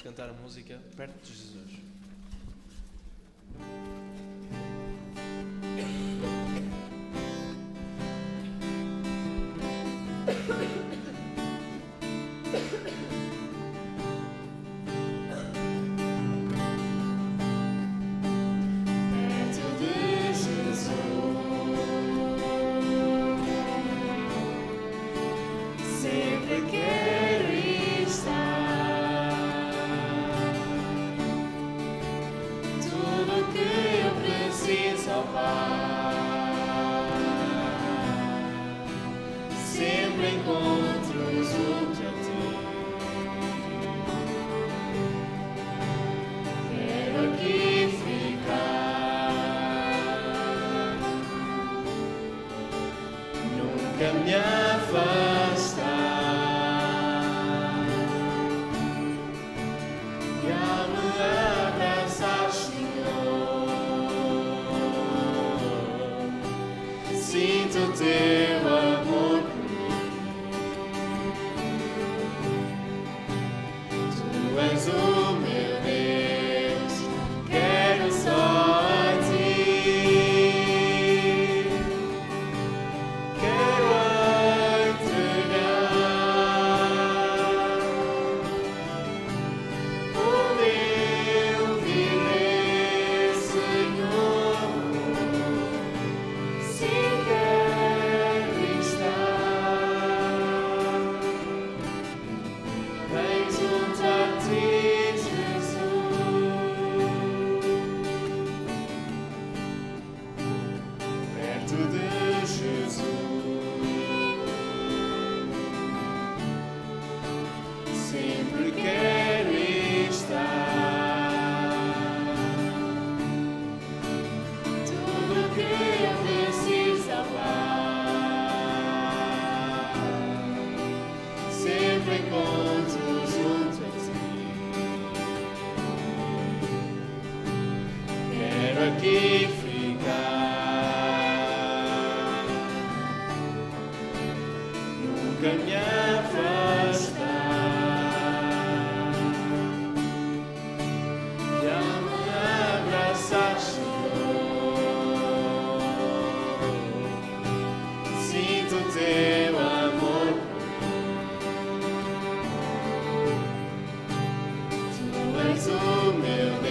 vamos cantar a música Perto de Jesus. Me afastar e ao me abraçar, Senhor, sinto o teu amor por mim. Tu és o meu Deus, quero só a ti. Aqui ficar, nunca me afastar e ao me abraçar, Senhor, sinto o teu amor por mim. Tu és o meu Deus.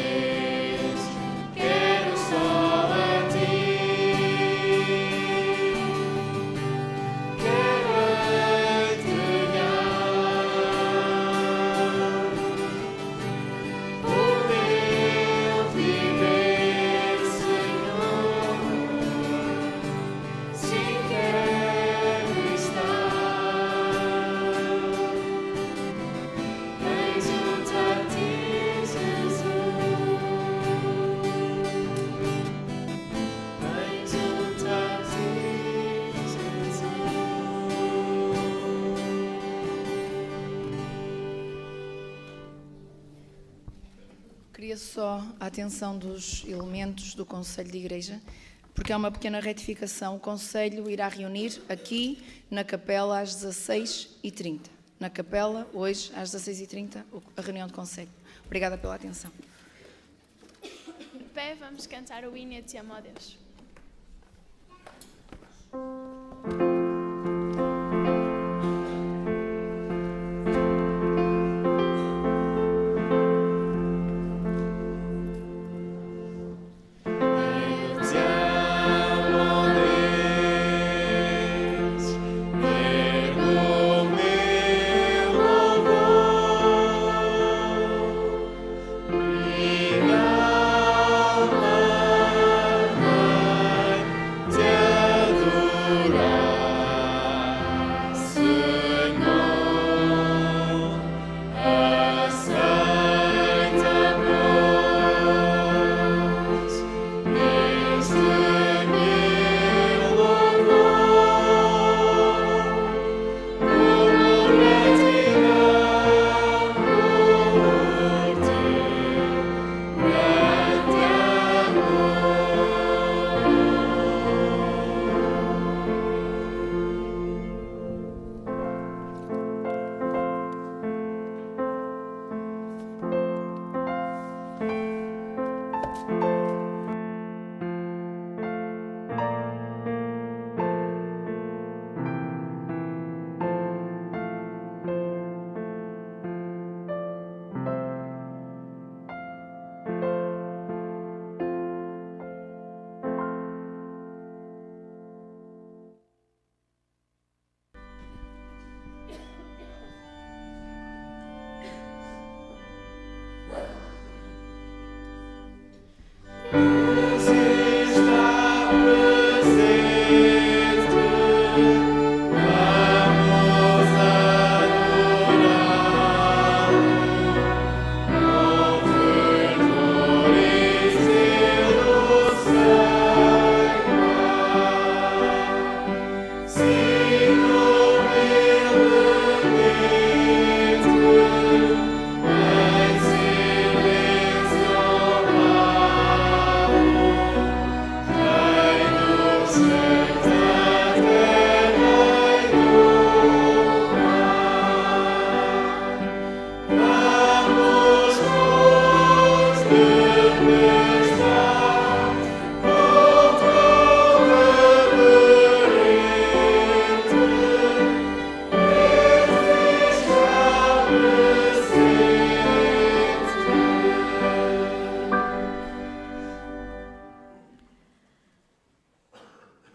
Queria só a atenção dos elementos do Conselho de Igreja, porque há uma pequena retificação. O Conselho irá reunir aqui na Capela às 16h30. Na Capela, hoje, às 16h30, a reunião do Conselho. Obrigada pela atenção. De pé, vamos cantar o hino Te Amo, ó Deus. Obrigado.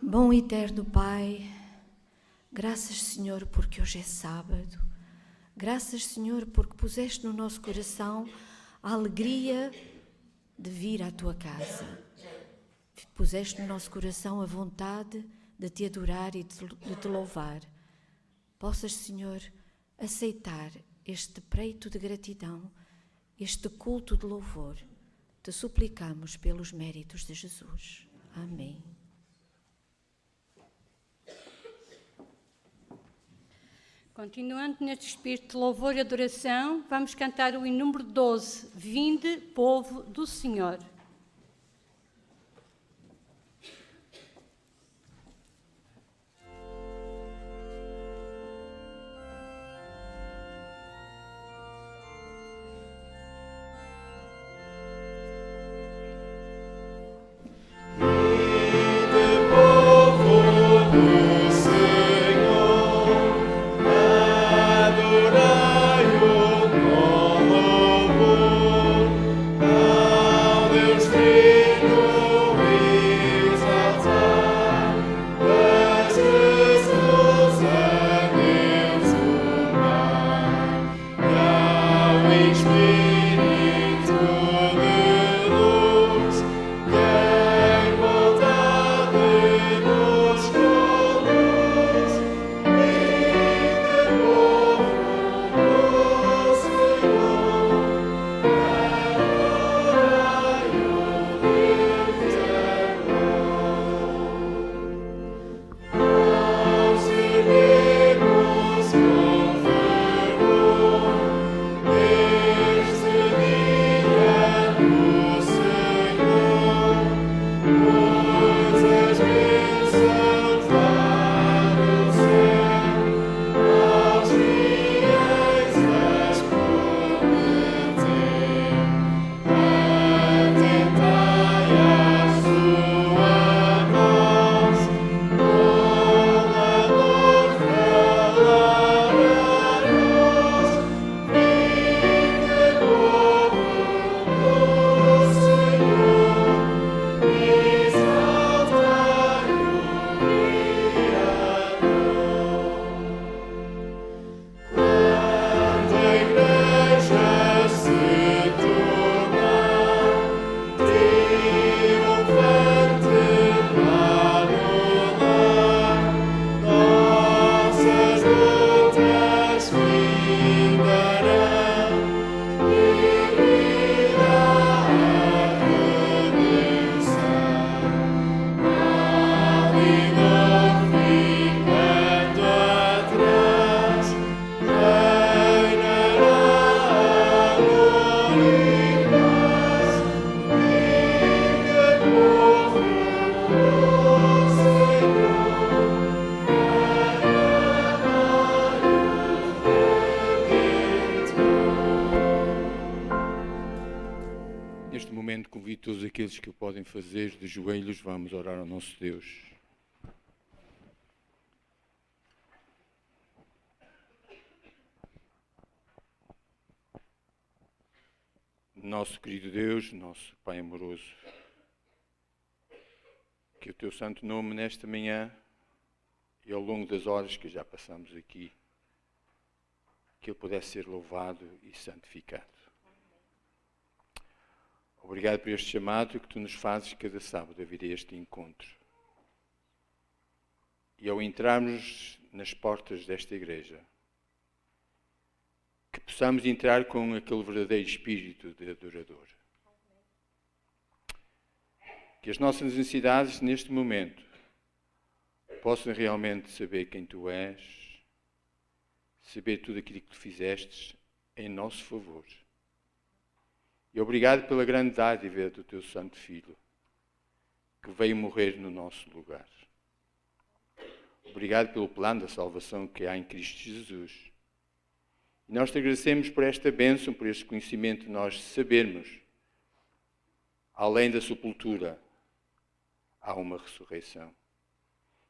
Bom e eterno Pai, graças, Senhor, porque hoje é sábado. Graças, Senhor, porque puseste no nosso coração a alegria de vir à Tua casa. Puseste no nosso coração a vontade de Te adorar e de Te louvar. Possas, Senhor, aceitar este preito de gratidão, este culto de louvor. Te suplicamos pelos méritos de Jesus. Amém. Continuando neste espírito de louvor e adoração, vamos cantar o hino número 12, Vinde, povo do Senhor. Todos aqueles que o podem fazer de joelhos, vamos orar ao nosso Deus. Nosso querido Deus, nosso Pai amoroso, que o Teu santo nome nesta manhã e ao longo das horas que já passamos aqui, que Ele pudesse ser louvado e santificado. Obrigado por este chamado que Tu nos fazes cada sábado a vir a este encontro. E ao entrarmos nas portas desta igreja, que possamos entrar com aquele verdadeiro espírito de adorador. Que as nossas necessidades neste momento possam realmente saber quem Tu és, saber tudo aquilo que Tu fizestes em nosso favor. E obrigado pela grande dádiva do Teu Santo Filho, que veio morrer no nosso lugar. Obrigado pelo plano da salvação que há em Cristo Jesus. E nós Te agradecemos por esta bênção, por este conhecimento de nós sabermos, além da sepultura, há uma ressurreição.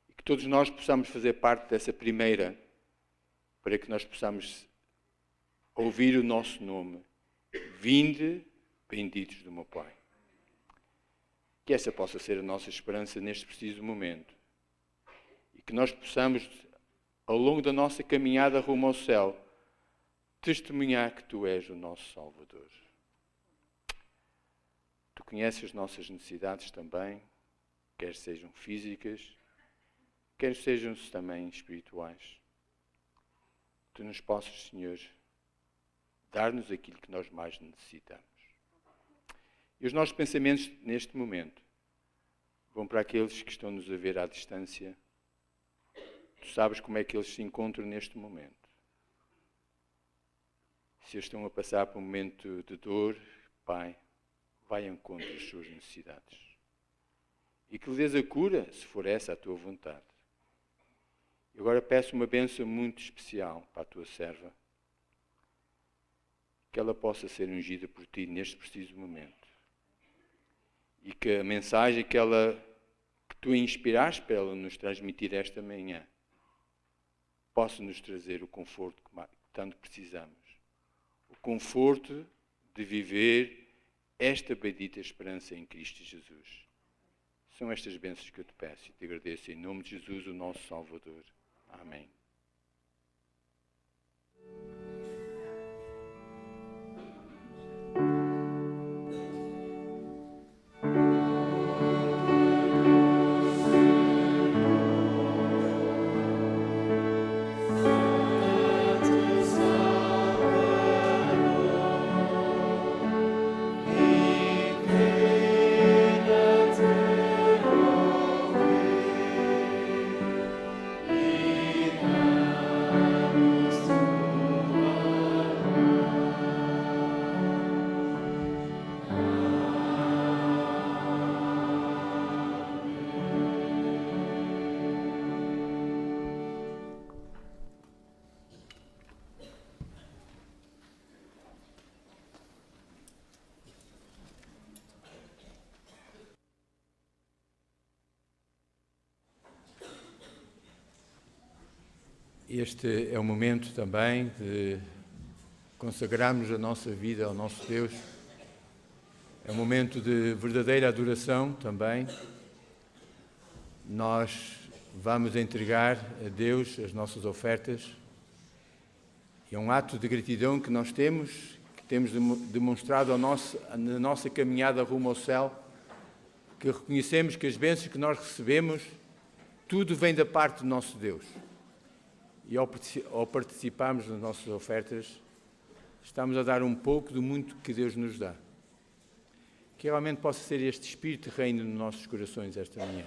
E que todos nós possamos fazer parte dessa primeira, para que nós possamos ouvir o nosso nome. Vinde, benditos do meu Pai. Que essa possa ser a nossa esperança neste preciso momento. que nós possamos, ao longo da nossa caminhada rumo ao céu, testemunhar que Tu és o nosso Salvador. Tu conheces as nossas necessidades também, quer sejam físicas, quer sejam também espirituais. Tu nos possas, Senhor, dar-nos aquilo que nós mais necessitamos. E os nossos pensamentos, neste momento, vão para aqueles que estão-nos a ver à distância. Tu sabes como é que eles se encontram neste momento. Se eles estão a passar por um momento de dor, Pai, vai ao encontro das suas necessidades. E que lhe dês a cura, se for essa a Tua vontade. E agora peço uma bênção muito especial para a Tua serva. Que ela possa ser ungida por Ti neste preciso momento. E que a mensagem que Tu inspiraste para ela nos transmitir esta manhã possa nos trazer o conforto que tanto precisamos. O conforto de viver esta bendita esperança em Cristo Jesus. São estas bênçãos que eu te peço e te agradeço em nome de Jesus, o nosso Salvador. Amém. Este é o momento também de consagrarmos a nossa vida ao nosso Deus. É um momento de verdadeira adoração também. Nós vamos entregar a Deus as nossas ofertas. É um ato de gratidão que nós temos, que temos demonstrado na nossa caminhada rumo ao céu, que reconhecemos que as bênçãos que nós recebemos, tudo vem da parte do nosso Deus. E ao participarmos nas nossas ofertas, estamos a dar um pouco do muito que Deus nos dá. Que realmente possa ser este Espírito reino nos nossos corações esta manhã.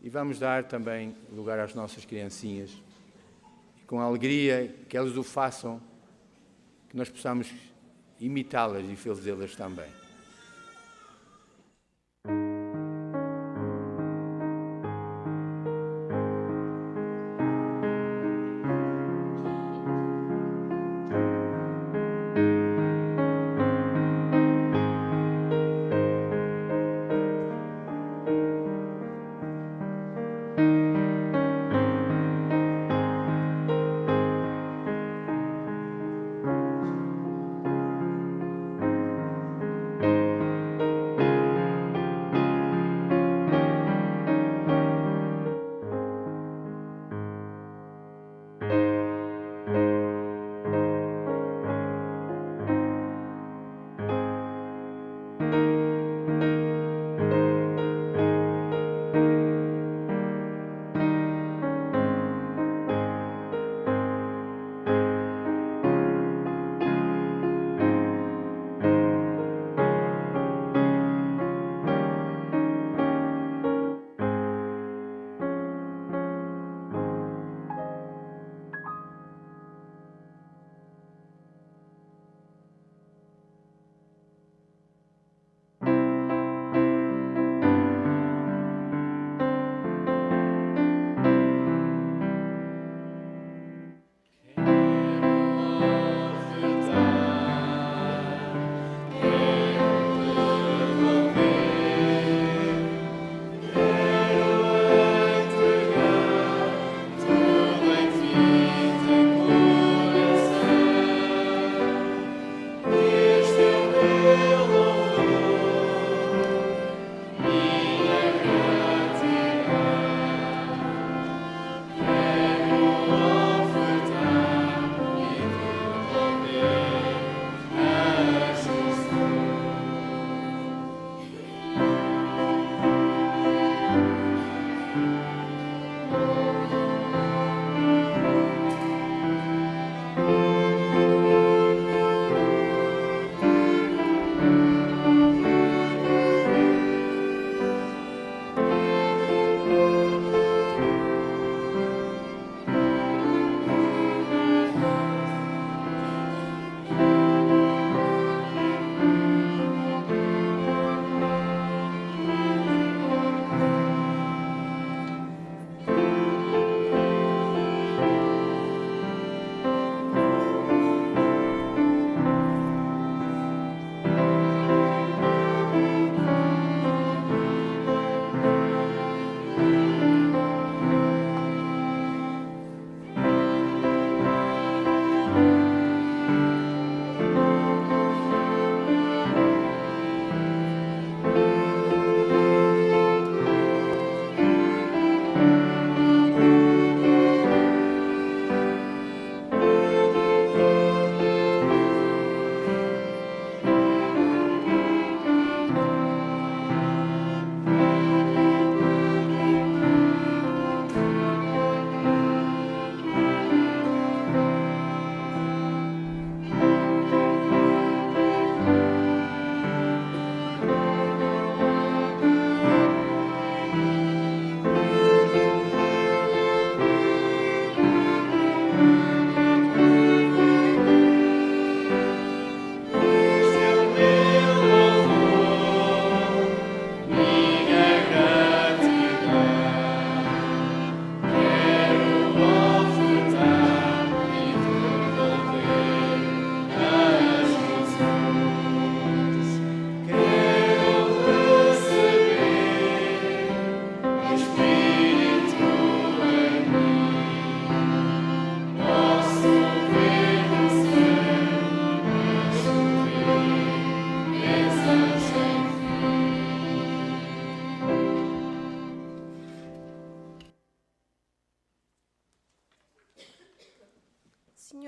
E vamos dar também lugar às nossas criancinhas. E com alegria que elas o façam, que nós possamos imitá-las e fazê-las também.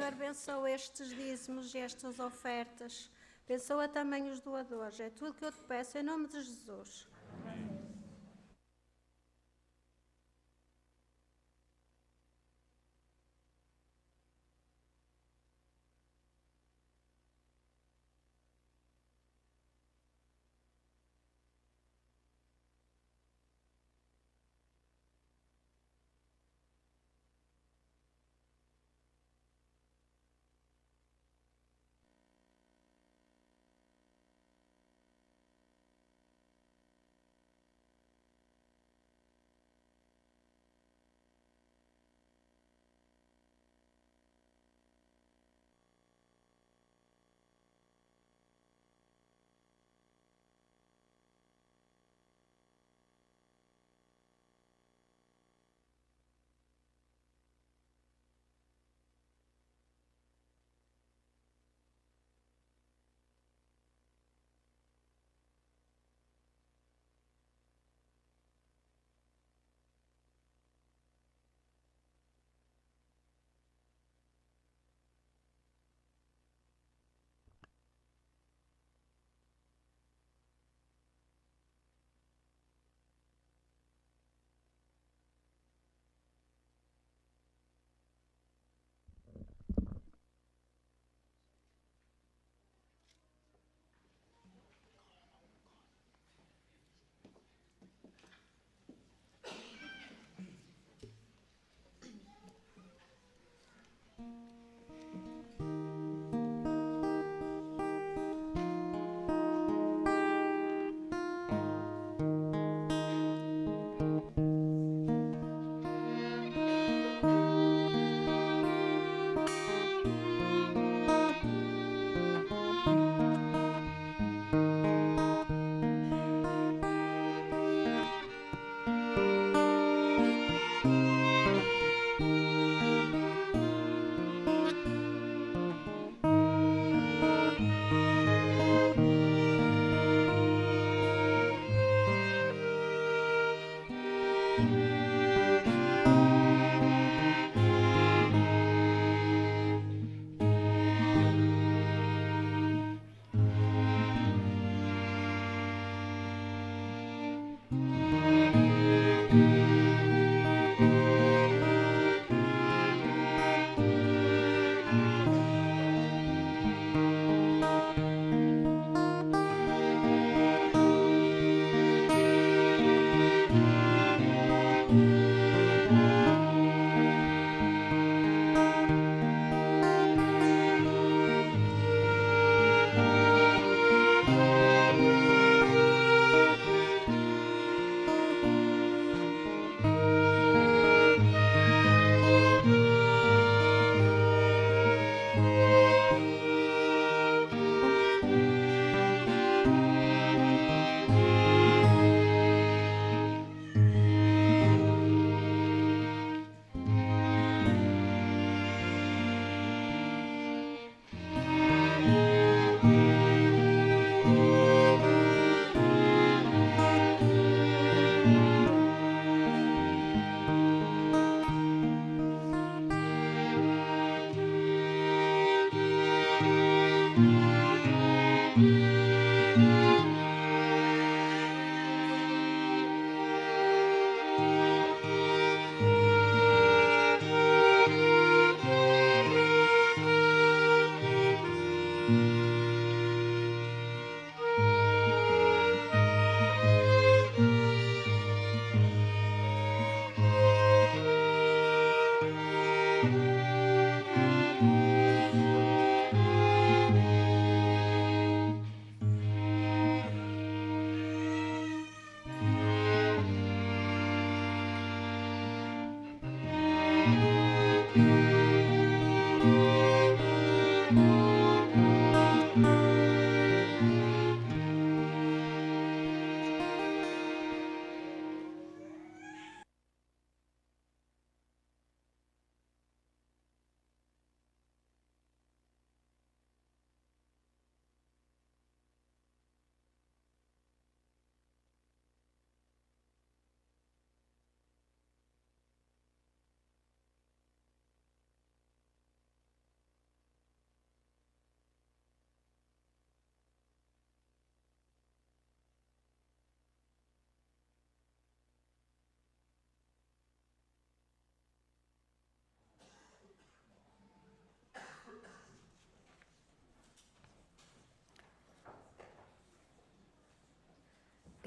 Senhor abençoa estes dízimos e estas ofertas. Abençoa também os doadores. É tudo que eu te peço em nome de Jesus.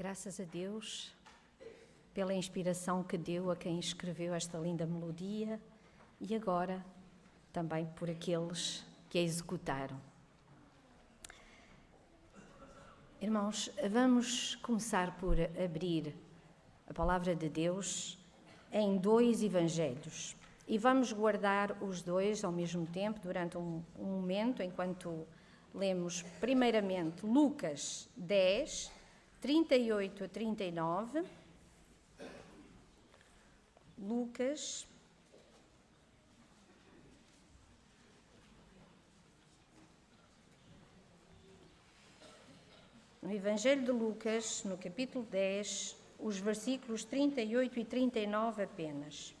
Graças a Deus pela inspiração que deu a quem escreveu esta linda melodia e agora também por aqueles que a executaram. Irmãos, vamos começar por abrir a palavra de Deus em 2 evangelhos e vamos guardar os 2 ao mesmo tempo durante um momento enquanto lemos primeiramente Lucas 10, 38 a 39, Lucas no Evangelho de Lucas, no capítulo 10, os versículos 38 e 39 apenas.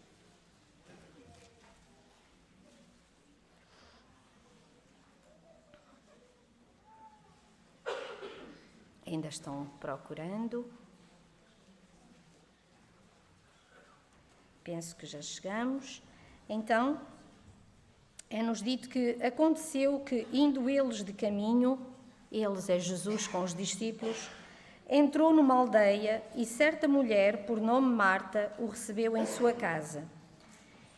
Ainda estão procurando. Penso que já chegamos. Então, é-nos dito que aconteceu que, indo eles de caminho, eles é Jesus com os discípulos, entrou numa aldeia e certa mulher, por nome Marta, o recebeu em sua casa.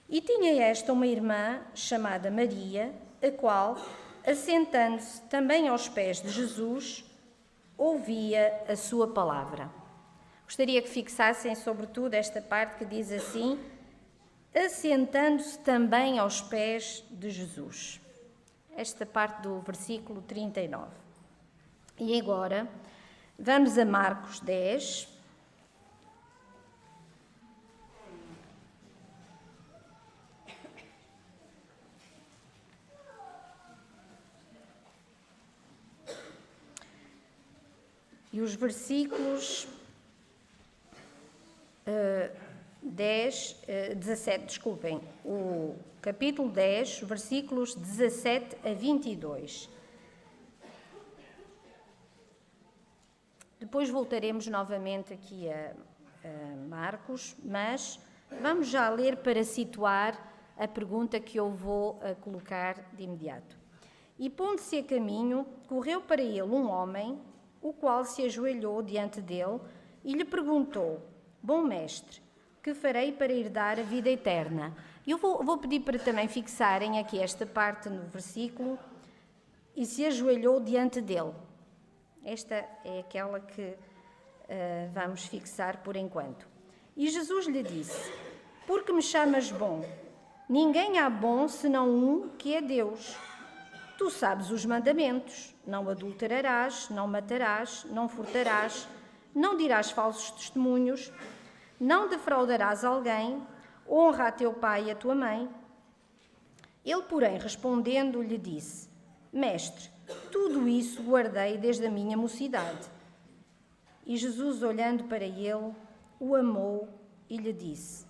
E tinha esta uma irmã chamada Maria, a qual, assentando-se também aos pés de Jesus, ouvia a sua palavra. Gostaria que fixassem sobretudo esta parte que diz assim, assentando-se também aos pés de Jesus. Esta parte do versículo 39. E agora, vamos a Marcos 10. E os versículos 17, desculpem, o capítulo 10, versículos 17 a 22. Depois voltaremos novamente aqui a Marcos, mas vamos já ler para situar a pergunta que eu vou colocar de imediato. E pondo-se a caminho, correu para ele um homem, o qual se ajoelhou diante dele e lhe perguntou, bom mestre, que farei para herdar a vida eterna? Eu vou pedir para também fixarem aqui esta parte no versículo, e se ajoelhou diante dele. Esta é aquela que vamos fixar por enquanto. E Jesus lhe disse, por que me chamas bom? Ninguém há bom senão um que é Deus. Tu sabes os mandamentos, não adulterarás, não matarás, não furtarás, não dirás falsos testemunhos, não defraudarás alguém, honra a teu pai e a tua mãe. Ele, porém, respondendo, lhe disse, mestre, tudo isso guardei desde a minha mocidade. E Jesus, olhando para ele, o amou e lhe disse,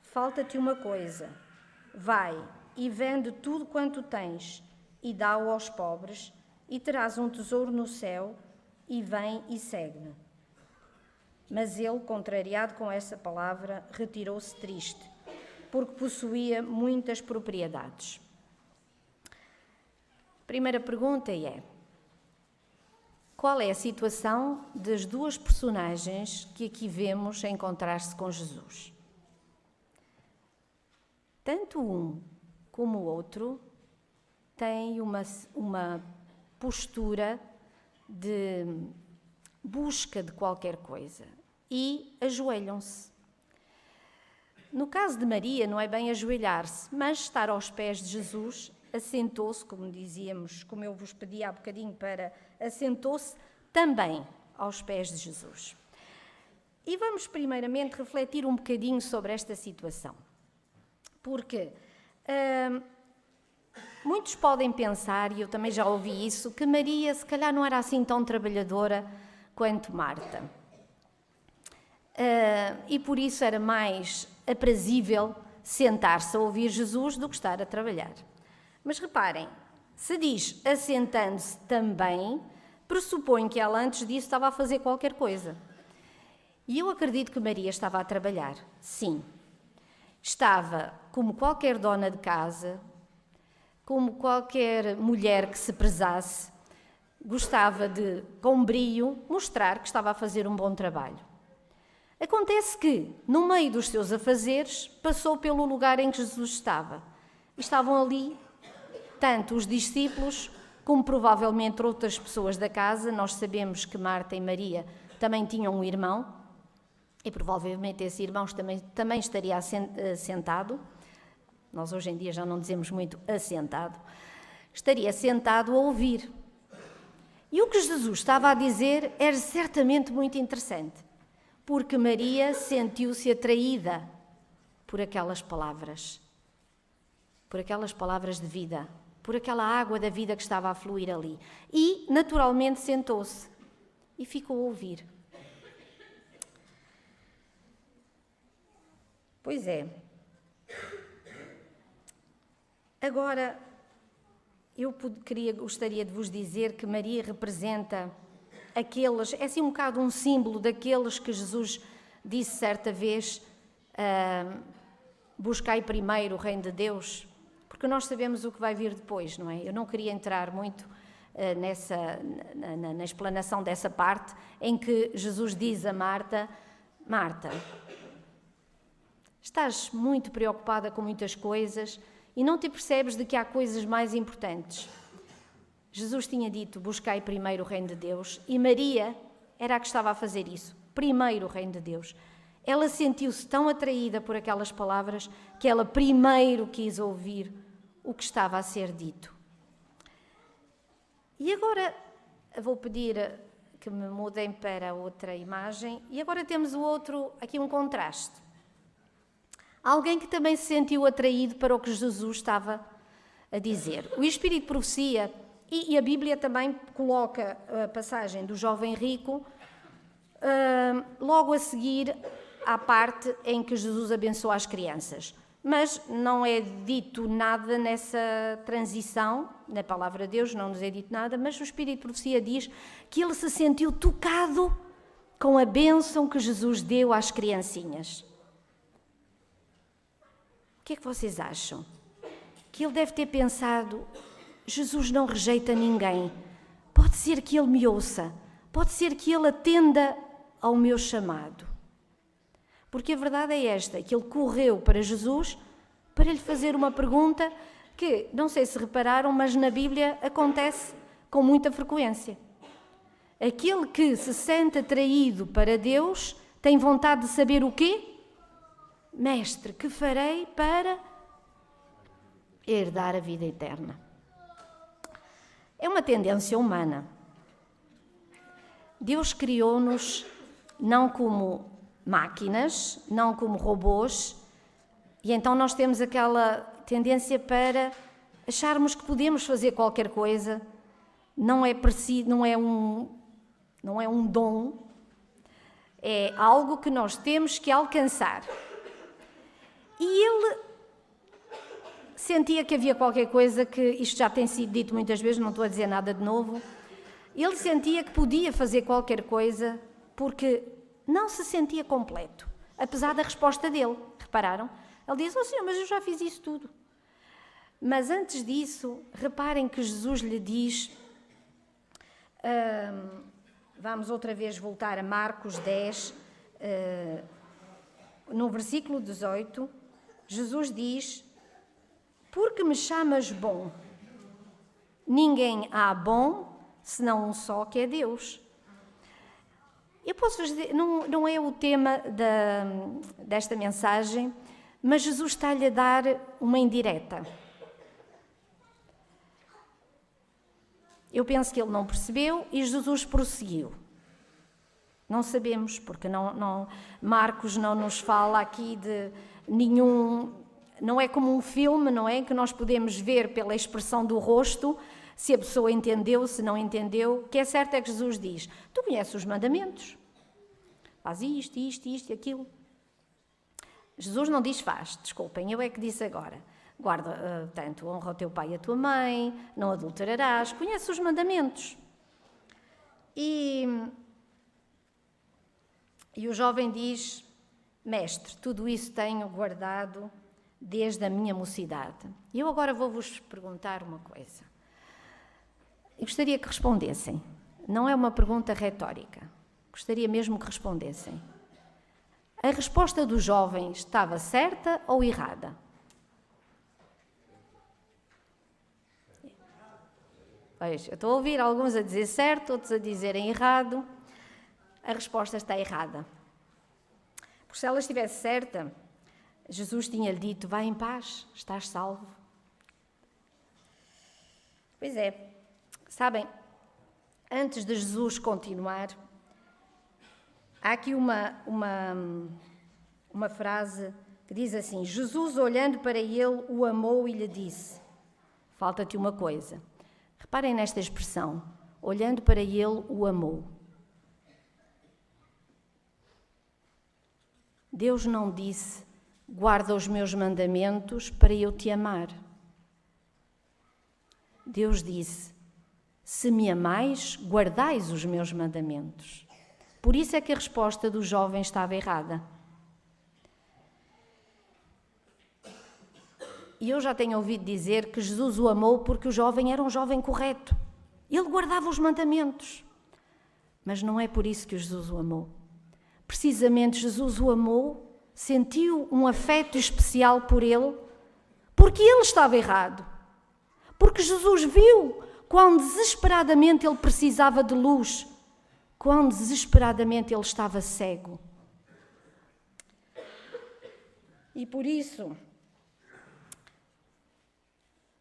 falta-te uma coisa, vai e vende tudo quanto tens, e dá-o aos pobres, e terás um tesouro no céu, e vem e segue-me. Mas ele, contrariado com essa palavra, retirou-se triste, porque possuía muitas propriedades. A primeira pergunta é, qual é a situação das duas personagens que aqui vemos encontrar-se com Jesus? Tanto um como o outro têm uma postura de busca de qualquer coisa e ajoelham-se. No caso de Maria, não é bem ajoelhar-se, mas estar aos pés de Jesus, assentou-se, como dizíamos, como eu vos pedi há bocadinho assentou-se também aos pés de Jesus. E vamos primeiramente refletir um bocadinho sobre esta situação, porque muitos podem pensar, e eu também já ouvi isso, que Maria se calhar não era assim tão trabalhadora quanto Marta. E por isso era mais aprazível sentar-se a ouvir Jesus do que estar a trabalhar. Mas reparem, se diz assentando-se também, pressupõe que ela antes disso estava a fazer qualquer coisa. E eu acredito que Maria estava a trabalhar, sim. Estava como qualquer dona de casa, como qualquer mulher que se prezasse, gostava de, com brio, mostrar que estava a fazer um bom trabalho. Acontece que, no meio dos seus afazeres, passou pelo lugar em que Jesus estava. E estavam ali tanto os discípulos como provavelmente outras pessoas da casa. Nós sabemos que Marta e Maria também tinham um irmão e provavelmente esse irmão também estaria sentado. Nós hoje em dia já não dizemos muito assentado. Estaria sentado a ouvir. E o que Jesus estava a dizer era certamente muito interessante, porque Maria sentiu-se atraída por aquelas palavras de vida, por aquela água da vida que estava a fluir ali. E, naturalmente, sentou-se e ficou a ouvir. Pois é. Agora, gostaria de vos dizer que Maria representa aqueles, é assim um bocado um símbolo daqueles que Jesus disse certa vez, buscai primeiro o reino de Deus, porque nós sabemos o que vai vir depois, não é? Eu não queria entrar muito na explanação dessa parte, em que Jesus diz a Marta, Marta, estás muito preocupada com muitas coisas e não te percebes de que há coisas mais importantes. Jesus tinha dito, buscai primeiro o reino de Deus, e Maria era a que estava a fazer isso, primeiro o reino de Deus. Ela sentiu-se tão atraída por aquelas palavras que ela primeiro quis ouvir o que estava a ser dito. E agora vou pedir que me mudem para outra imagem, e agora temos aqui um contraste. Alguém que também se sentiu atraído para o que Jesus estava a dizer. O Espírito de Profecia, e a Bíblia também coloca a passagem do jovem rico logo a seguir à parte em que Jesus abençoa as crianças. Mas não é dito nada nessa transição, na palavra de Deus não nos é dito nada, mas o Espírito de Profecia diz que ele se sentiu tocado com a bênção que Jesus deu às criancinhas. O que é que vocês acham? Que ele deve ter pensado, Jesus não rejeita ninguém, pode ser que ele me ouça, pode ser que ele atenda ao meu chamado. Porque a verdade é esta, que ele correu para Jesus para lhe fazer uma pergunta que, não sei se repararam, mas na Bíblia acontece com muita frequência. Aquele que se sente atraído para Deus tem vontade de saber o quê? Mestre, que farei para herdar a vida eterna? É uma tendência humana. Deus criou-nos não como máquinas, não como robôs, e então nós temos aquela tendência para acharmos que podemos fazer qualquer coisa, não é um dom, é algo que nós temos que alcançar. E ele sentia que havia qualquer coisa que, isto já tem sido dito muitas vezes, não estou a dizer nada de novo, ele sentia que podia fazer qualquer coisa porque não se sentia completo, apesar da resposta dele. Repararam? Ele diz, Senhor, mas eu já fiz isso tudo. Mas antes disso, reparem que Jesus lhe diz, vamos outra vez voltar a Marcos 10, no versículo 18, Jesus diz, porque me chamas bom? Ninguém há bom, senão um só, que é Deus. Eu posso dizer, não é o tema desta mensagem, mas Jesus está-lhe a dar uma indireta. Eu penso que ele não percebeu e Jesus prosseguiu. Não sabemos, porque Marcos não nos fala aqui de nenhum... Não é como um filme, não é? Que nós podemos ver pela expressão do rosto se a pessoa entendeu, se não entendeu. O que é certo é que Jesus diz, tu conheces os mandamentos. Faz isto e aquilo. Jesus não diz faz, desculpem, eu é que disse agora. Guarda, tanto honra o teu pai e a tua mãe, não adulterarás, conhece os mandamentos. E o jovem diz, mestre, tudo isso tenho guardado desde a minha mocidade. E eu agora vou-vos perguntar uma coisa. E gostaria que respondessem. Não é uma pergunta retórica. Gostaria mesmo que respondessem. A resposta do jovem estava certa ou errada? Pois, eu estou a ouvir alguns a dizer certo, outros a dizerem errado. A resposta está errada. Porque se ela estivesse certa, Jesus tinha-lhe dito, vai em paz, estás salvo. Pois é, sabem, antes de Jesus continuar, há aqui uma frase que diz assim, Jesus olhando para ele o amou e lhe disse, falta-te uma coisa. Reparem nesta expressão, olhando para ele o amou. Deus não disse, guarda os meus mandamentos para eu te amar. Deus disse, se me amais, guardais os meus mandamentos. Por isso é que a resposta do jovem estava errada. E eu já tenho ouvido dizer que Jesus o amou porque o jovem era um jovem correto. Ele guardava os mandamentos. Mas não é por isso que Jesus o amou. Precisamente Jesus o amou, sentiu um afeto especial por ele, porque ele estava errado. Porque Jesus viu quão desesperadamente ele precisava de luz, quão desesperadamente ele estava cego. E por isso,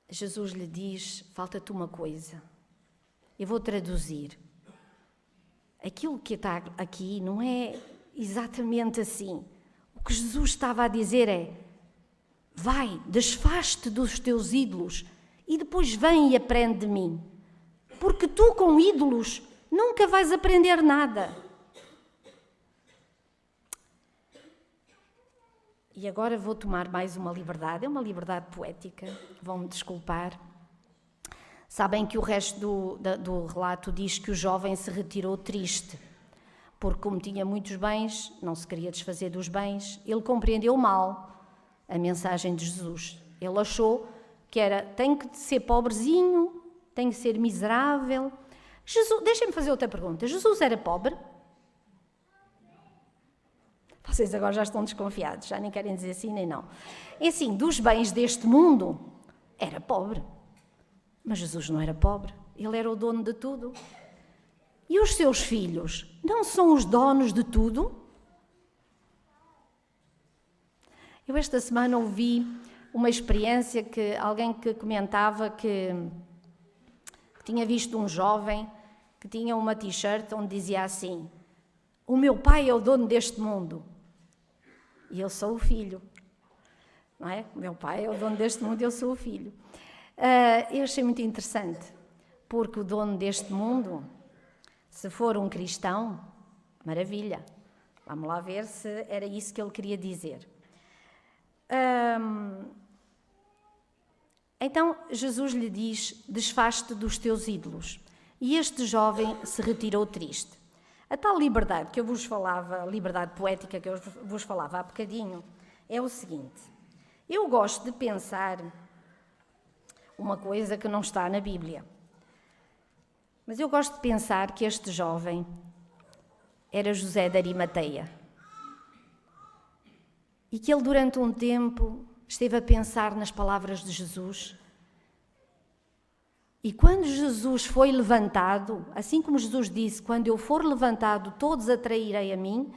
Jesus lhe diz, falta-te uma coisa. Eu vou traduzir. Aquilo que está aqui não é exatamente assim. O que Jesus estava a dizer é, vai, desfaz-te dos teus ídolos e depois vem e aprende de mim. Porque tu com ídolos nunca vais aprender nada. E agora vou tomar mais uma liberdade, é uma liberdade poética, vão-me desculpar. Sabem que o resto do relato diz que o jovem se retirou triste, porque como tinha muitos bens, não se queria desfazer dos bens, ele compreendeu mal a mensagem de Jesus. Ele achou que era, tem que ser pobrezinho, tem que ser miserável. Deixem-me fazer outra pergunta, Jesus era pobre? Vocês agora já estão desconfiados, já nem querem dizer sim nem não. É assim, dos bens deste mundo, era pobre. Mas Jesus não era pobre, ele era o dono de tudo. E os seus filhos não são os donos de tudo? Eu esta semana ouvi uma experiência que alguém que comentava que tinha visto um jovem que tinha uma t-shirt onde dizia assim, o meu pai é o dono deste mundo e eu sou o filho. Não é? O meu pai é o dono deste mundo e eu sou o filho. Eu achei muito interessante, porque o dono deste mundo, se for um cristão, maravilha. Vamos lá ver se era isso que ele queria dizer. Então, Jesus lhe diz, desfaz-te dos teus ídolos. E este jovem se retirou triste. A tal liberdade que eu vos falava, a liberdade poética que eu vos falava há bocadinho, é o seguinte. Eu gosto de pensar uma coisa que não está na Bíblia. Mas eu gosto de pensar que este jovem era José de Arimateia. E que ele durante um tempo esteve a pensar nas palavras de Jesus. E quando Jesus foi levantado, assim como Jesus disse, quando eu for levantado, todos atrairei a mim,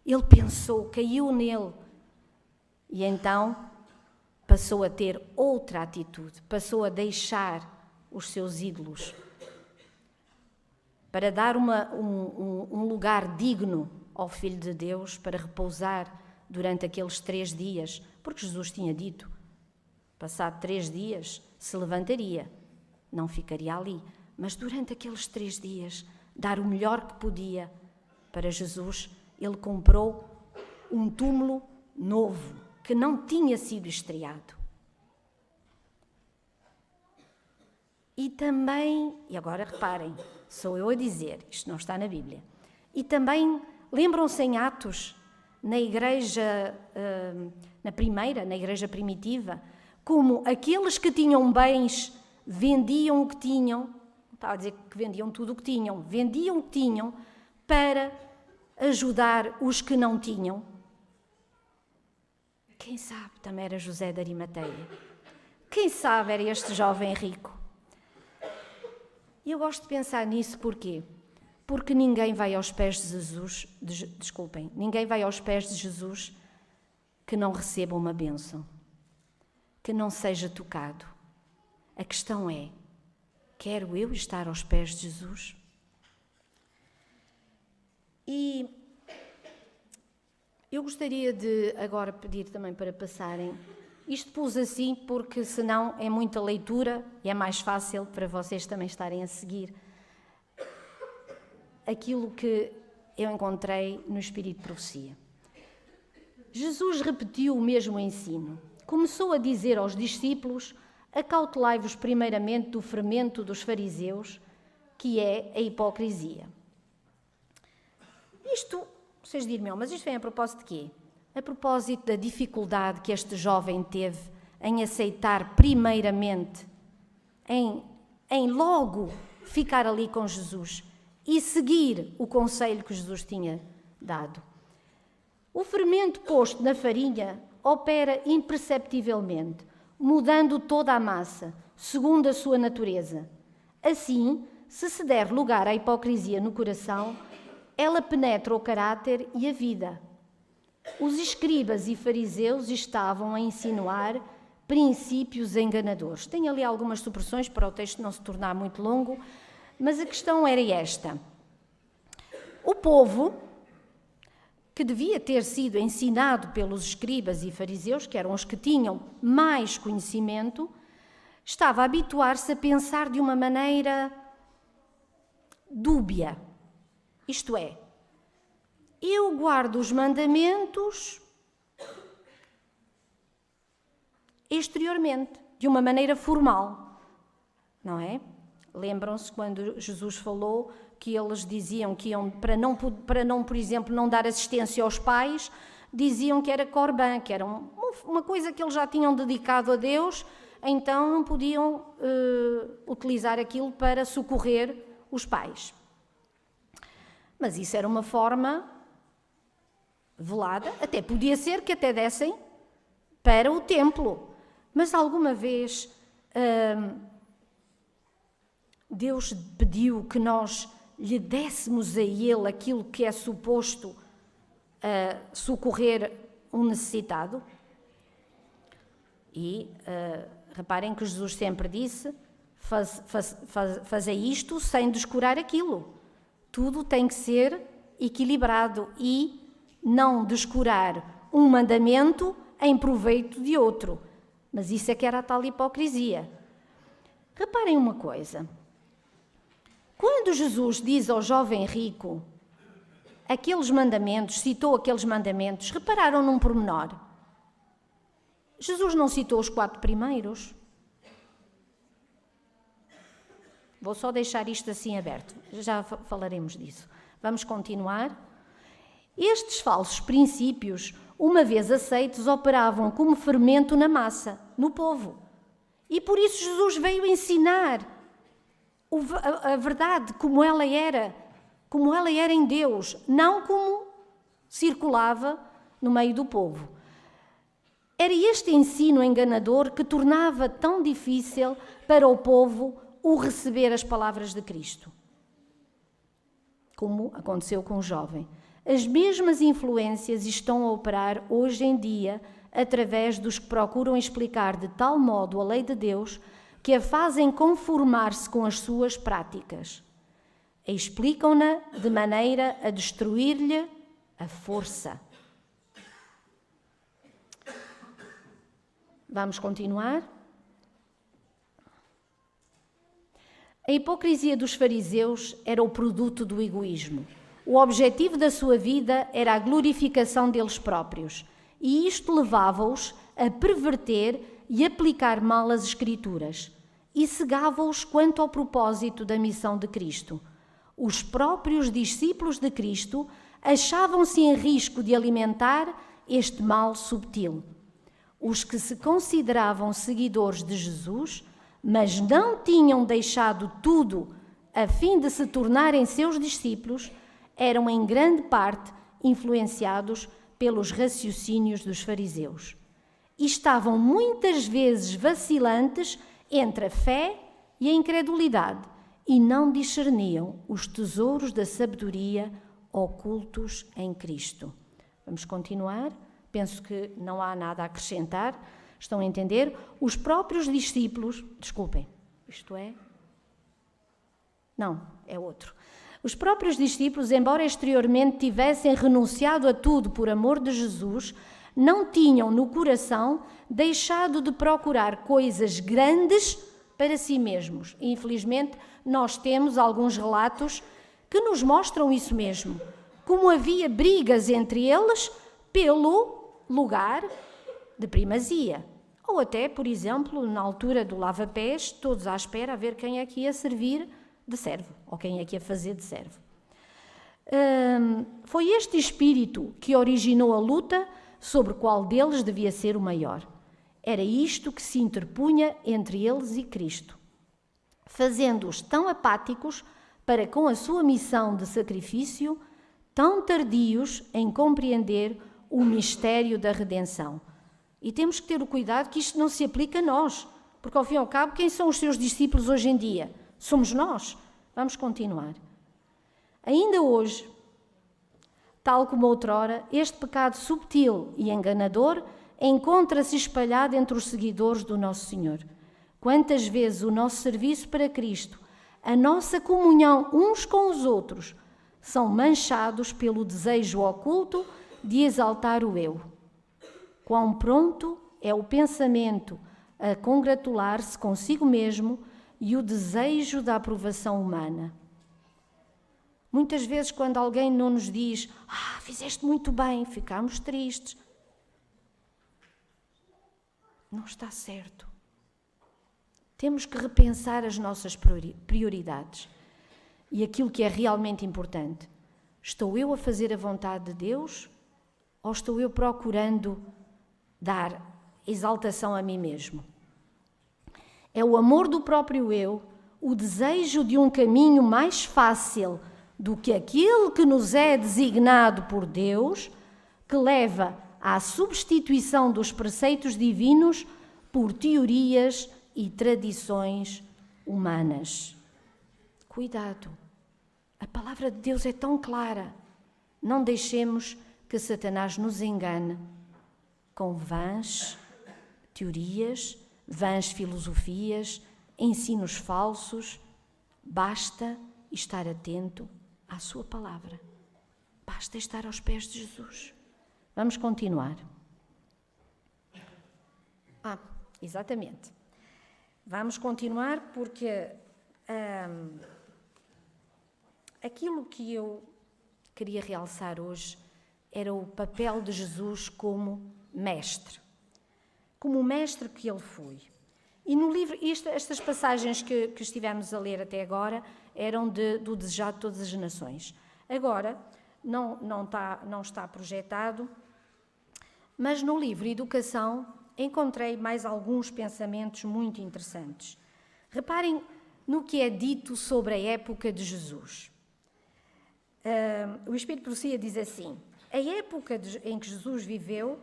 ele pensou, caiu nele. E então passou a ter outra atitude, passou a deixar os seus ídolos para dar um lugar digno ao Filho de Deus, para repousar durante aqueles 3 dias, porque Jesus tinha dito, passado 3 dias, se levantaria, não ficaria ali, mas durante aqueles 3 dias, dar o melhor que podia para Jesus, ele comprou um túmulo novo, que não tinha sido estreado. E também, e agora reparem, sou eu a dizer, isto não está na Bíblia, e também, lembram-se em Atos, na igreja, na igreja primitiva, como aqueles que tinham bens vendiam o que tinham estava a dizer que vendiam tudo o que tinham. Vendiam o que tinham para ajudar os que não tinham. Quem sabe também era José de Arimateia. Quem sabe era este jovem rico. E eu gosto de pensar nisso porquê? Porque ninguém vai aos pés de Jesus, ninguém vai aos pés de Jesus que não receba uma bênção, que não seja tocado. A questão é, quero eu estar aos pés de Jesus? E eu gostaria de agora pedir também para passarem. Isto pus assim porque senão é muita leitura e é mais fácil para vocês também estarem a seguir aquilo que eu encontrei no Espírito de Profecia. Jesus repetiu o mesmo ensino. Começou a dizer aos discípulos: acautelai-vos primeiramente do fermento dos fariseus, que é a hipocrisia. Isto, vocês dirão, mas isto vem a propósito de quê? A propósito da dificuldade que este jovem teve em aceitar primeiramente, em logo ficar ali com Jesus e seguir o conselho que Jesus tinha dado. O fermento posto na farinha opera imperceptivelmente, mudando toda a massa, segundo a sua natureza. Assim, se der lugar à hipocrisia no coração, ela penetra o caráter e a vida. Os escribas e fariseus estavam a insinuar princípios enganadores. Tenho ali algumas supressões para o texto não se tornar muito longo, mas a questão era esta. O povo, que devia ter sido ensinado pelos escribas e fariseus, que eram os que tinham mais conhecimento, estava a habituar-se a pensar de uma maneira dúbia. Isto é, eu guardo os mandamentos exteriormente, de uma maneira formal, não é? Lembram-se quando Jesus falou que eles diziam que iam, para não, por exemplo, não dar assistência aos pais, diziam que era corban, que era uma coisa que eles já tinham dedicado a Deus, então não podiam utilizar aquilo para socorrer os pais. Mas isso era uma forma velada, até podia ser que até dessem para o templo. Mas alguma vez Deus pediu que nós lhe dessemos a Ele aquilo que é suposto socorrer um necessitado? E reparem que Jesus sempre disse, fazei isto sem descurar aquilo. Tudo tem que ser equilibrado e não descurar um mandamento em proveito de outro. Mas isso é que era a tal hipocrisia. Reparem uma coisa. Quando Jesus diz ao jovem rico aqueles mandamentos, citou aqueles mandamentos, repararam num pormenor. Jesus não citou os 4 primeiros. Vou só deixar isto assim aberto, já falaremos disso. Vamos continuar. Estes falsos princípios, uma vez aceitos, operavam como fermento na massa, no povo. E por isso Jesus veio ensinar a verdade como ela era em Deus, não como circulava no meio do povo. Era este ensino enganador que tornava tão difícil para o povo o receber as palavras de Cristo, como aconteceu com o jovem. As mesmas influências estão a operar hoje em dia através dos que procuram explicar de tal modo a lei de Deus que a fazem conformar-se com as suas práticas. Explicam-na de maneira a destruir-lhe a força. Vamos continuar? A hipocrisia dos fariseus era o produto do egoísmo. O objetivo da sua vida era a glorificação deles próprios, e isto levava-os a perverter e aplicar mal as Escrituras, e cegava-os quanto ao propósito da missão de Cristo. Os próprios discípulos de Cristo achavam-se em risco de alimentar este mal subtil. Os que se consideravam seguidores de Jesus, mas não tinham deixado tudo a fim de se tornarem seus discípulos, eram em grande parte influenciados pelos raciocínios dos fariseus. E estavam muitas vezes vacilantes entre a fé e a incredulidade, e não discerniam os tesouros da sabedoria ocultos em Cristo. Vamos continuar. Penso que não há nada a acrescentar. Estão a entender? Os próprios discípulos... Desculpem, isto é... Não, é outro. Os próprios discípulos, embora exteriormente tivessem renunciado a tudo por amor de Jesus, não tinham no coração deixado de procurar coisas grandes para si mesmos. E, infelizmente, nós temos alguns relatos que nos mostram isso mesmo. Como havia brigas entre eles pelo lugar de primazia. Ou até, por exemplo, na altura do lava-pés, todos à espera a ver quem é que ia servir de servo, ou quem é que ia fazer de servo. Foi este espírito que originou a luta sobre qual deles devia ser o maior. Era isto que se interpunha entre eles e Cristo, fazendo-os tão apáticos para com a sua missão de sacrifício, tão tardios em compreender o mistério da redenção. E temos que ter o cuidado que isto não se aplica a nós, porque ao fim e ao cabo, quem são os seus discípulos hoje em dia? Somos nós. Vamos continuar. Ainda hoje, tal como outrora, este pecado subtil e enganador encontra-se espalhado entre os seguidores do Nosso Senhor. Quantas vezes o nosso serviço para Cristo, a nossa comunhão uns com os outros, são manchados pelo desejo oculto de exaltar o eu. Quão pronto é o pensamento a congratular-se consigo mesmo e o desejo da aprovação humana. Muitas vezes, quando alguém não nos diz fizeste muito bem, ficamos tristes. Não está certo. Temos que repensar as nossas prioridades e aquilo que é realmente importante. Estou eu a fazer a vontade de Deus ou estou eu procurando dar exaltação a mim mesmo? É o amor do próprio eu, o desejo de um caminho mais fácil do que aquele que nos é designado por Deus, que leva à substituição dos preceitos divinos por teorias e tradições humanas. Cuidado, a palavra de Deus é tão clara. Não deixemos que Satanás nos engane com vãs teorias, vãs filosofias, ensinos falsos. Basta estar atento à sua palavra. Basta estar aos pés de Jesus. Vamos continuar. Exatamente. Vamos continuar porque aquilo que eu queria realçar hoje era o papel de Jesus como mestre. Como o mestre que ele foi. E no livro, estas passagens que estivemos a ler até agora eram do Desejado de Todas as Nações. Agora, não está projetado, mas no livro Educação encontrei mais alguns pensamentos muito interessantes. Reparem no que é dito sobre a época de Jesus. O Espírito Profecia diz assim: a época em que Jesus viveu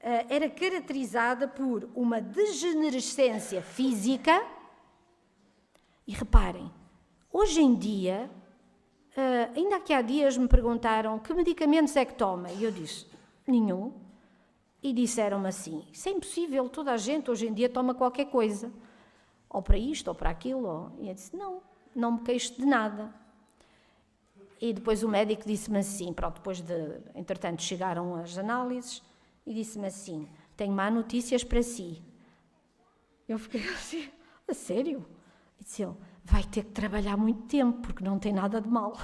era caracterizada por uma degenerescência física. E reparem, hoje em dia, ainda aqui há dias me perguntaram que medicamentos é que toma, e eu disse, nenhum. E disseram-me assim, isso é impossível, toda a gente hoje em dia toma qualquer coisa, ou para isto, ou para aquilo. E eu disse, não me queixo de nada. E depois o médico disse-me assim, depois entretanto chegaram as análises, e disse-me assim, tenho má notícias para si. Eu fiquei assim, a sério? E disse ele, vai ter que trabalhar muito tempo, porque não tem nada de mal.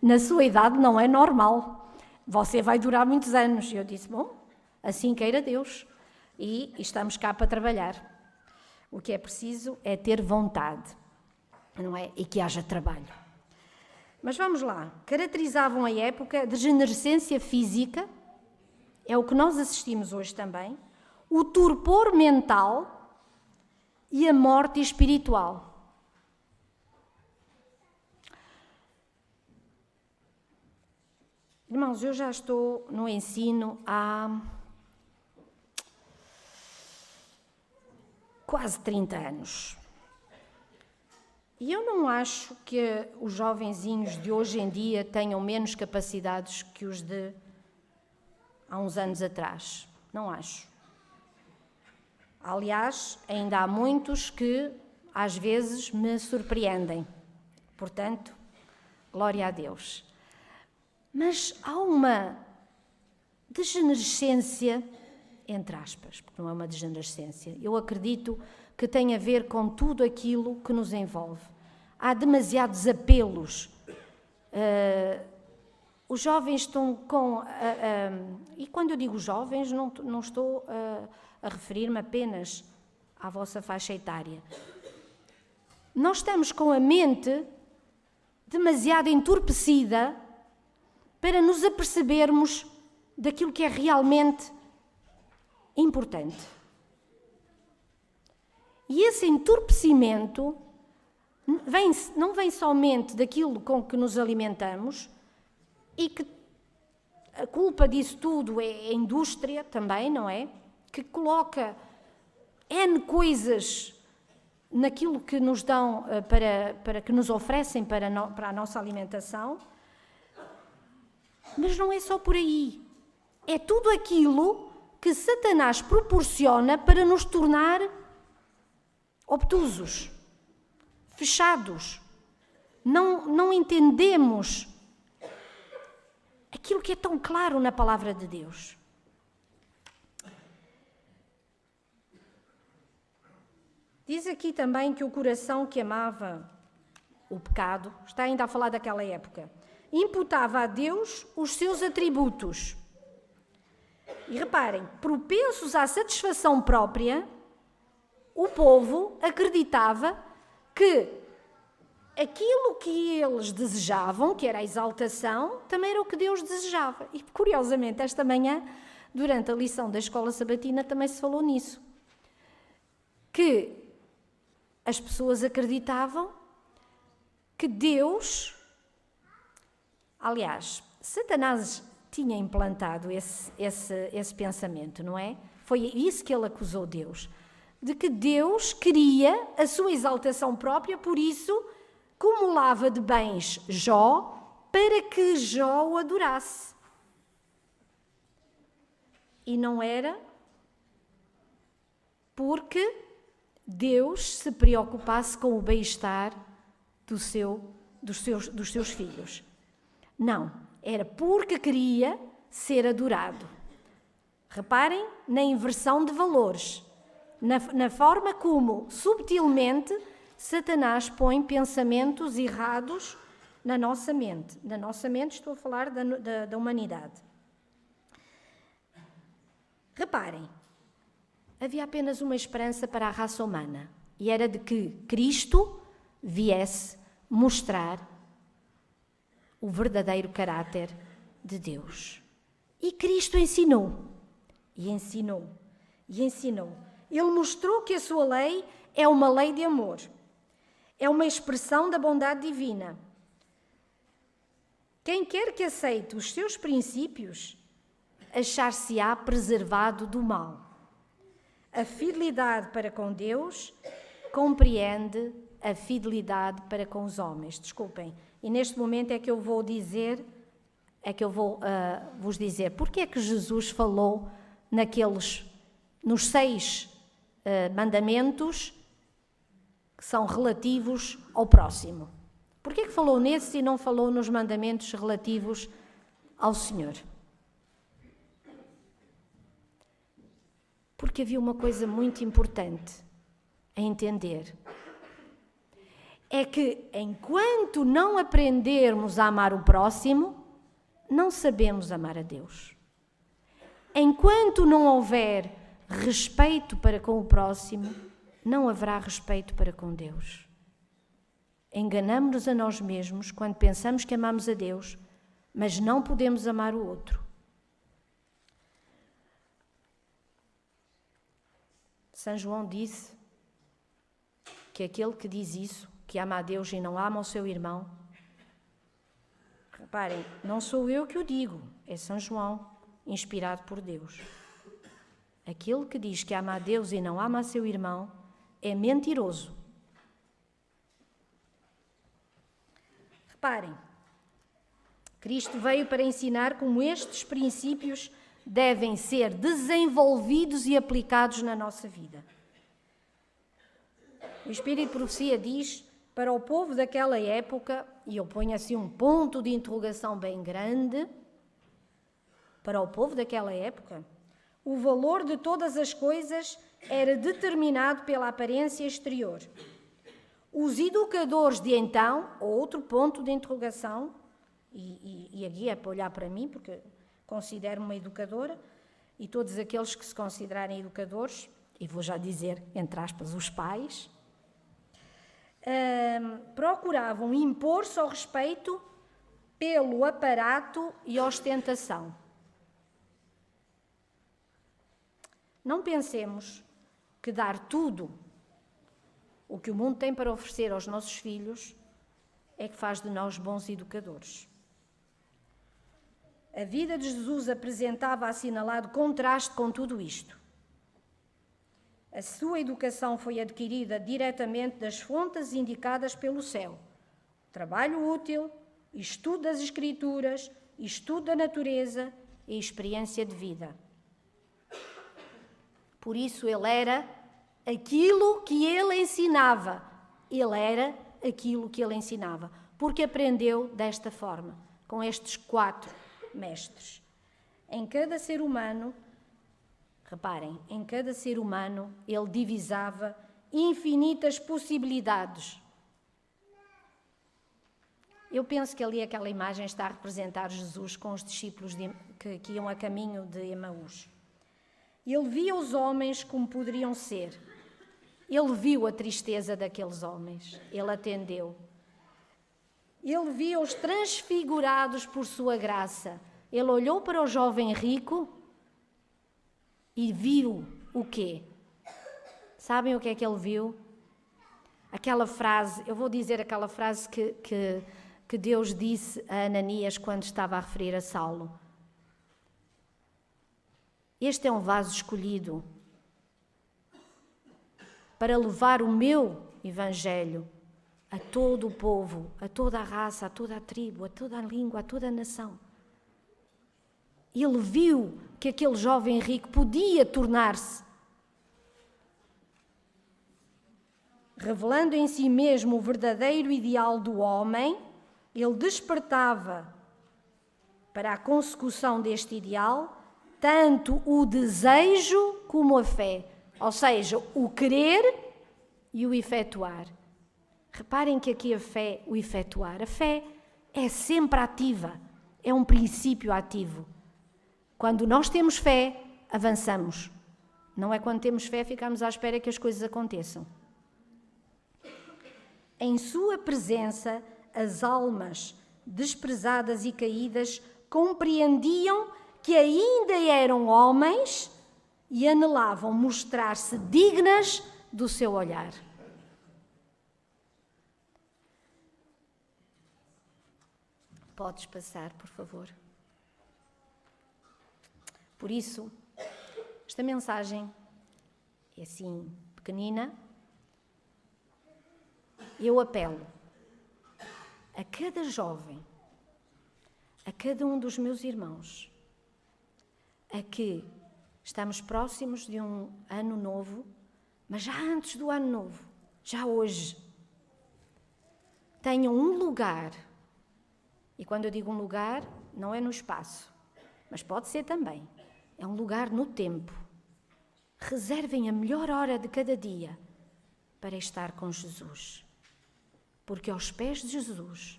Na sua idade não é normal. Você vai durar muitos anos. E eu disse, bom, assim queira Deus. E estamos cá para trabalhar. O que é preciso é ter vontade, não é? E que haja trabalho. Mas vamos lá. Caracterizavam a época de degenerescência física, é o que nós assistimos hoje também, o torpor mental e a morte espiritual. Irmãos, eu já estou no ensino há quase 30 anos. E eu não acho que os jovenzinhos de hoje em dia tenham menos capacidades que os de há uns anos atrás. Não acho. Aliás, ainda há muitos que às vezes me surpreendem. Portanto, glória a Deus. Mas há uma degenerescência, entre aspas, porque não é uma degenerescência. Eu acredito que tem a ver com tudo aquilo que nos envolve. Há demasiados apelos. Os jovens estão com... e quando eu digo jovens, não estou a referir-me apenas à vossa faixa etária. Nós estamos com a mente demasiado entorpecida para nos apercebermos daquilo que é realmente importante. E esse entorpecimento não vem somente daquilo com que nos alimentamos, e que a culpa disso tudo é a indústria também, não é? Que coloca N coisas naquilo que nos dão, para que nos oferecem para a nossa alimentação. Mas não é só por aí. É tudo aquilo que Satanás proporciona para nos tornar obtusos, fechados. Não entendemos aquilo que é tão claro na palavra de Deus. Diz aqui também que o coração que amava o pecado, está ainda a falar daquela época, imputava a Deus os seus atributos. E reparem, propensos à satisfação própria, o povo acreditava que aquilo que eles desejavam, que era a exaltação, também era o que Deus desejava. E, curiosamente, esta manhã, durante a lição da escola sabatina, também se falou nisso. Que as pessoas acreditavam que Deus... Aliás, Satanás tinha implantado esse pensamento, não é? Foi isso que ele acusou Deus. De que Deus queria a sua exaltação própria, por isso cumulava de bens Jó, para que Jó o adorasse. E não era porque Deus se preocupasse com o bem-estar dos seus filhos. Não, era porque queria ser adorado. Reparem na inversão de valores, na forma como, subtilmente, Satanás põe pensamentos errados na nossa mente. Na nossa mente, estou a falar da humanidade. Reparem, havia apenas uma esperança para a raça humana, e era de que Cristo viesse mostrar o verdadeiro caráter de Deus. E Cristo ensinou, e ensinou, e ensinou. Ele mostrou que a sua lei é uma lei de amor. É uma expressão da bondade divina. Quem quer que aceite os seus princípios, achar-se-á preservado do mal. A fidelidade para com Deus compreende a fidelidade para com os homens. Desculpem, e neste momento é que eu vou vos dizer porque é que Jesus falou nos 6 mandamentos que são relativos ao próximo. Porquê que falou nesse e não falou nos mandamentos relativos ao Senhor? Porque havia uma coisa muito importante a entender. É que enquanto não aprendermos a amar o próximo, não sabemos amar a Deus. Enquanto não houver respeito para com o próximo, não haverá respeito para com Deus. Enganamo-nos a nós mesmos quando pensamos que amamos a Deus, mas não podemos amar o outro. São João disse que aquele que diz isso, que ama a Deus e não ama o seu irmão, Reparem, não sou eu que o digo, é São João, inspirado por Deus. Aquele que diz que ama a Deus e não ama a seu irmão é mentiroso. Reparem, Cristo veio para ensinar como estes princípios devem ser desenvolvidos e aplicados na nossa vida. O Espírito de Profecia diz, para o povo daquela época, e eu ponho assim um ponto de interrogação bem grande, para o povo daquela época, o valor de todas as coisas era determinado pela aparência exterior. Os educadores de então, outro ponto de interrogação, e aqui é para olhar para mim, porque considero-me uma educadora, e todos aqueles que se considerarem educadores, e vou já dizer, entre aspas, os pais, procuravam impor-se ao respeito pelo aparato e ostentação. Não pensemos que dar tudo o que o mundo tem para oferecer aos nossos filhos é que faz de nós bons educadores. A vida de Jesus apresentava assinalado contraste com tudo isto. A sua educação foi adquirida diretamente das fontes indicadas pelo céu. Trabalho útil, estudo das Escrituras, estudo da natureza e experiência de vida. Por isso ele era aquilo que ele ensinava. Ele era aquilo que ele ensinava, porque aprendeu desta forma, com estes 4 mestres. Em cada ser humano, reparem, em cada ser humano ele divisava infinitas possibilidades. Eu penso que ali aquela imagem está a representar Jesus com os discípulos que iam a caminho de Emaús. Ele via os homens como poderiam ser. Ele viu a tristeza daqueles homens. Ele atendeu. Ele via-os transfigurados por sua graça. Ele olhou para o jovem rico e viu o quê? Sabem o que é que ele viu? Aquela frase, eu vou dizer aquela frase que Deus disse a Ananias quando estava a referir a Saulo. Este é um vaso escolhido para levar o meu evangelho a todo o povo, a toda a raça, a toda a tribo, a toda a língua, a toda a nação. Ele viu que aquele jovem rico podia tornar-se, revelando em si mesmo o verdadeiro ideal do homem, ele despertava para a consecução deste ideal tanto o desejo como a fé, ou seja, o querer e o efetuar. Reparem que aqui a fé, o efetuar, a fé é sempre ativa, é um princípio ativo. Quando nós temos fé, avançamos. Não é quando temos fé, ficamos à espera que as coisas aconteçam. Em sua presença, as almas desprezadas e caídas compreendiam que ainda eram homens e anelavam mostrar-se dignas do seu olhar. Podes passar, por favor. Por isso, esta mensagem é assim pequenina. Eu apelo a cada jovem, a cada um dos meus irmãos, a que estamos próximos de um ano novo, mas já antes do ano novo, já hoje, tenham um lugar, e quando eu digo um lugar, não é no espaço, mas pode ser também, é um lugar no tempo. Reservem a melhor hora de cada dia para estar com Jesus, porque aos pés de Jesus,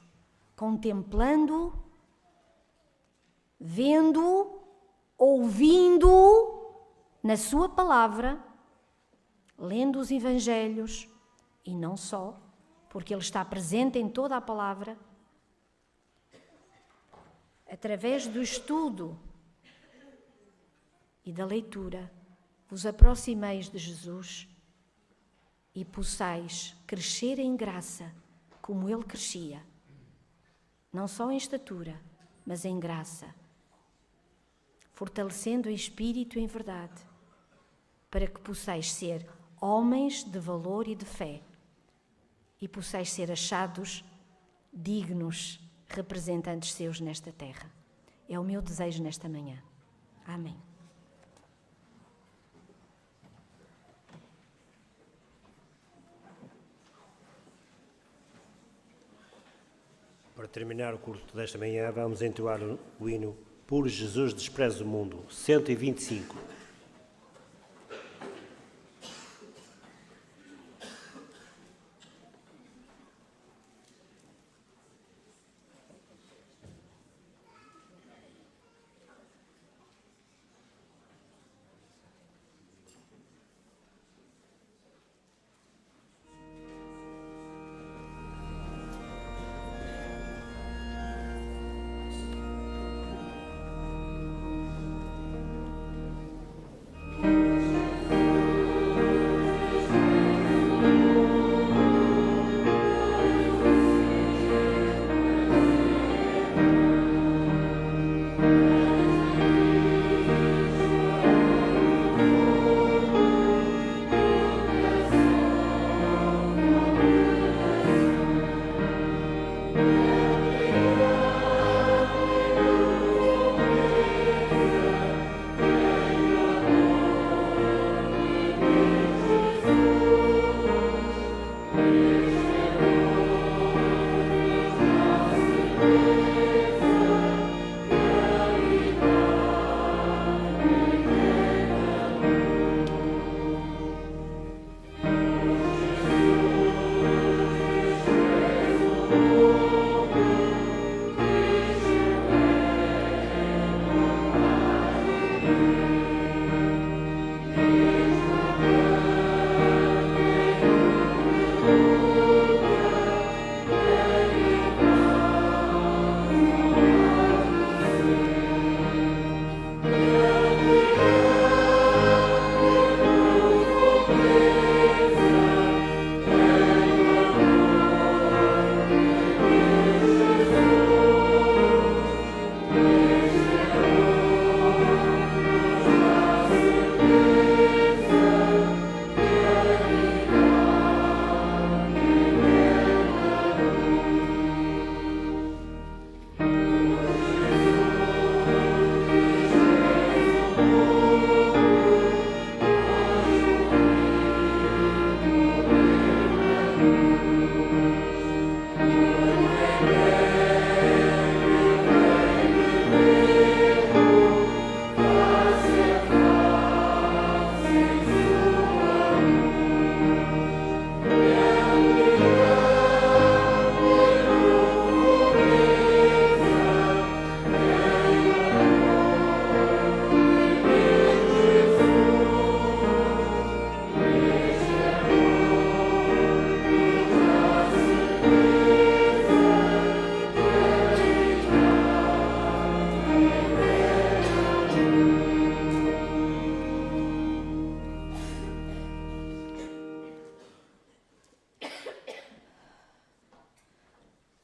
contemplando-o, vendo-o, ouvindo-o na sua palavra, lendo os evangelhos, e não só, porque ele está presente em toda a palavra, através do estudo e da leitura, vos aproximeis de Jesus e possais crescer em graça como ele crescia. não só em estatura, mas em graça, fortalecendo em espírito e em verdade, para que possais ser homens de valor e de fé e possais ser achados dignos representantes seus nesta terra. É o meu desejo nesta manhã. Amém. Para terminar o culto desta manhã, vamos entoar o hino Por Jesus Despreza o Mundo, 125.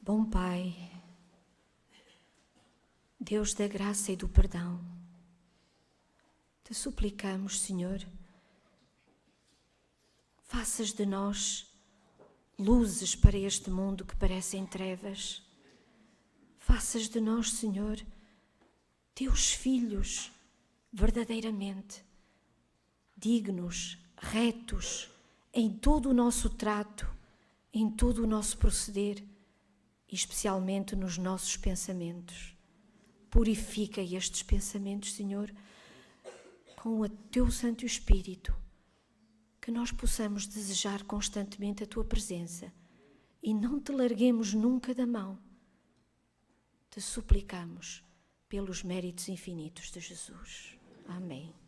Bom Pai, Deus da graça e do perdão, te suplicamos, Senhor, faças de nós luzes para este mundo que parece em trevas. Faças de nós, Senhor, teus filhos verdadeiramente dignos, retos em todo o nosso trato, em todo o nosso proceder, e especialmente nos nossos pensamentos. Purifica estes pensamentos, Senhor, com o teu Santo Espírito, que nós possamos desejar constantemente a tua presença e não te larguemos nunca da mão. Te suplicamos pelos méritos infinitos de Jesus. Amém.